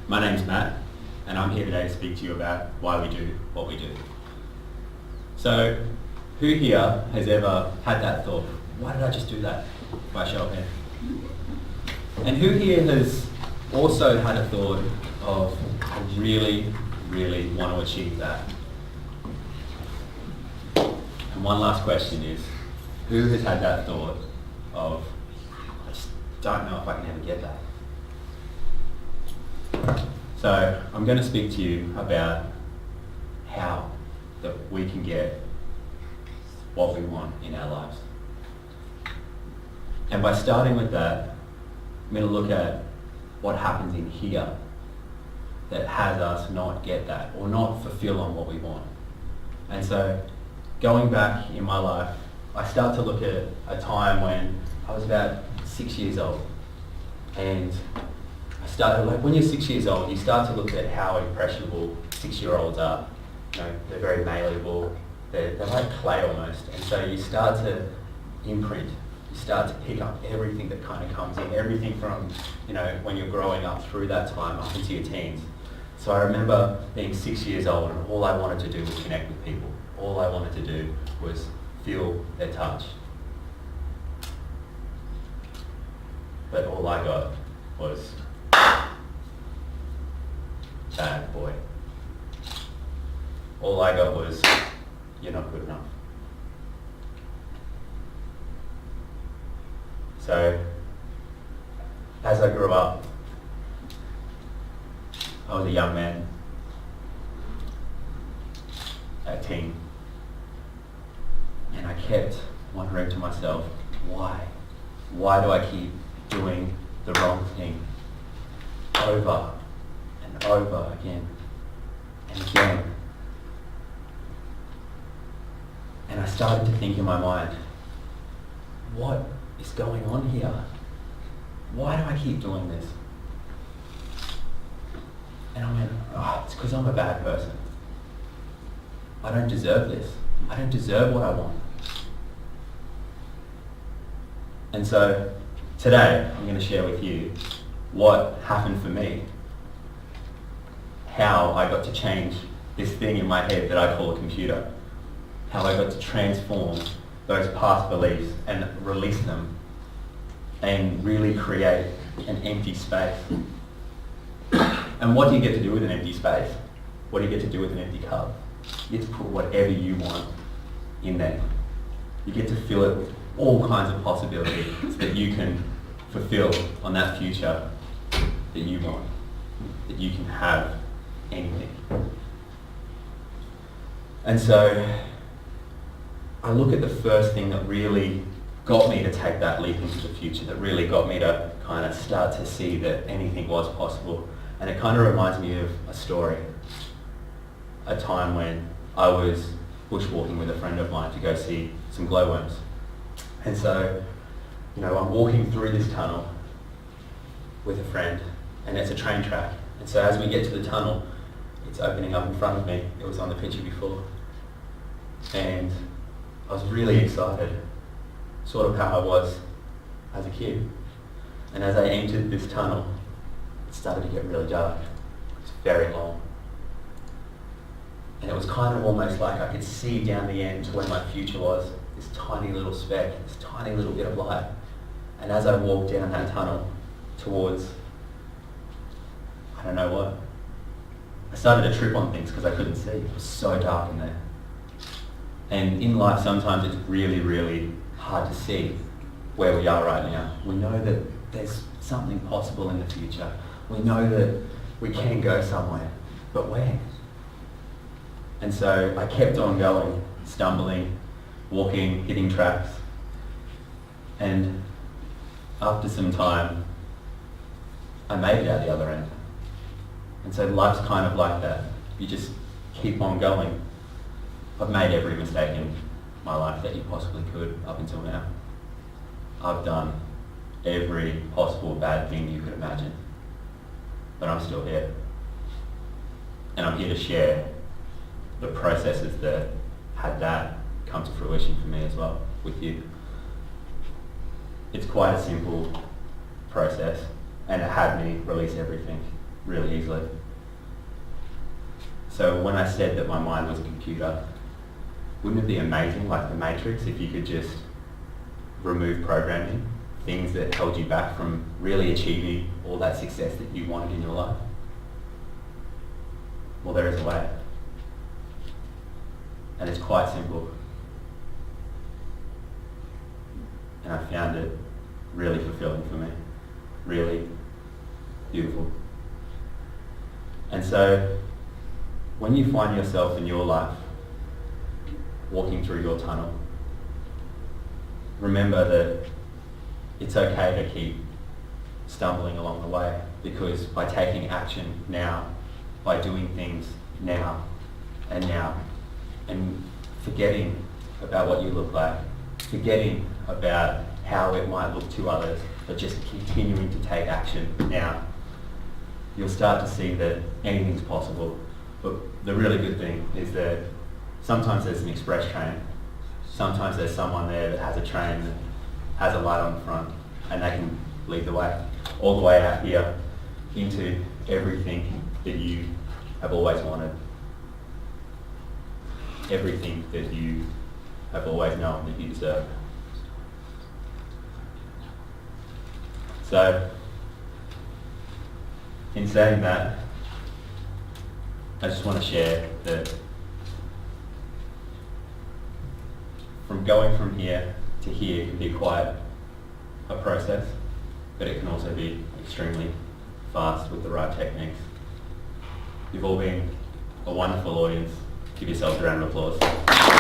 My name's Matt, and I'm here today to speak to you about why we do what we do. So, who here has ever had that thought, why did I just do that? By show of hands. And who here has also had a thought of, I really, really want to achieve that? And one last question is, who has had that thought of, I just don't know if I can ever get that? So I'm going to speak to you about how that we can get what we want in our lives. And by starting with that, I'm going to look at what happens in here that has us not get that or not fulfill on what we want. And so going back in my life, I start to look at a time when I was about 6 years old. And I started, like when you're 6 years old, you start to look at how impressionable 6-year-olds are. You know, they're very malleable, they're like clay almost. And so you start to imprint, you start to pick up everything that kind of comes in, everything from, you know, when you're growing up through that time up into your teens. So I remember being 6 years old and all I wanted to do was connect with people. All I wanted to do was feel their touch. But all I got was bad boy. All I got was, you're not good enough. So, as I grew up, I was a young man, a teen, and I kept wondering to myself, why? Why do I keep doing the wrong thing over and over again and again? And I started to think in my mind, what is going on here? Why do I keep doing this? And I went, it's because I'm a bad person. I don't deserve this. I don't deserve what I want. And so today I'm going to share with you what happened for me, how I got to change this thing in my head that I call a computer, how I got to transform those past beliefs and release them and really create an empty space. And what do you get to do with an empty space? What do you get to do with an empty cup? You get to put whatever you want in there. You get to fill it with all kinds of possibilities that you can fulfill on that future that you want, that you can have anything. And so I look at the first thing that really got me to take that leap into the future, that really got me to kind of start to see that anything was possible. And it kind of reminds me of a story, a time when I was bushwalking with a friend of mine to go see some glowworms. And so, you know, I'm walking through this tunnel with a friend, and it's a train track. And so as we get to the tunnel, it's opening up in front of me. It was on the picture before. And I was really excited, sort of how I was as a kid. And as I entered this tunnel, it started to get really dark. It was very long. And it was kind of almost like I could see down the end to where my future was, this tiny little speck, this tiny little bit of light. And as I walked down that tunnel towards, I don't know what, I started to trip on things because I couldn't see. It was so dark in there. And in life sometimes it's really, really hard to see where we are right now. We know that there's something possible in the future. We know that we can go somewhere, but where? And so I kept on going, stumbling, walking, hitting tracks. And after some time, I made it out the other end. And so life's kind of like that. You just keep on going. I've made every mistake in my life that you possibly could up until now. I've done every possible bad thing you could imagine. But I'm still here. And I'm here to share the processes that had that come to fruition for me as well with you. It's quite a simple process, and it had me release everything. really easily. So when I said that my mind was a computer, wouldn't it be amazing, like the Matrix, if you could just remove programming, things that held you back from really achieving all that success that you wanted in your life? Well, there is a way. And it's quite simple. And I found it really fulfilling for me, really beautiful. And so, when you find yourself in your life walking through your tunnel, remember that it's okay to keep stumbling along the way, because by taking action now, by doing things now, and forgetting about what you look like, forgetting about how it might look to others, but just continuing to take action now, you'll start to see that anything's possible. But the really good thing is that sometimes there's an express train, sometimes there's someone there that has a train that has a light on the front, and they can lead the way, all the way out here into everything that you have always wanted, everything that you have always known that you deserve. So, in saying that, I just want to share that from going from here to here can be quite a process, but it can also be extremely fast with the right techniques. You've all been a wonderful audience. Give yourselves a round of applause.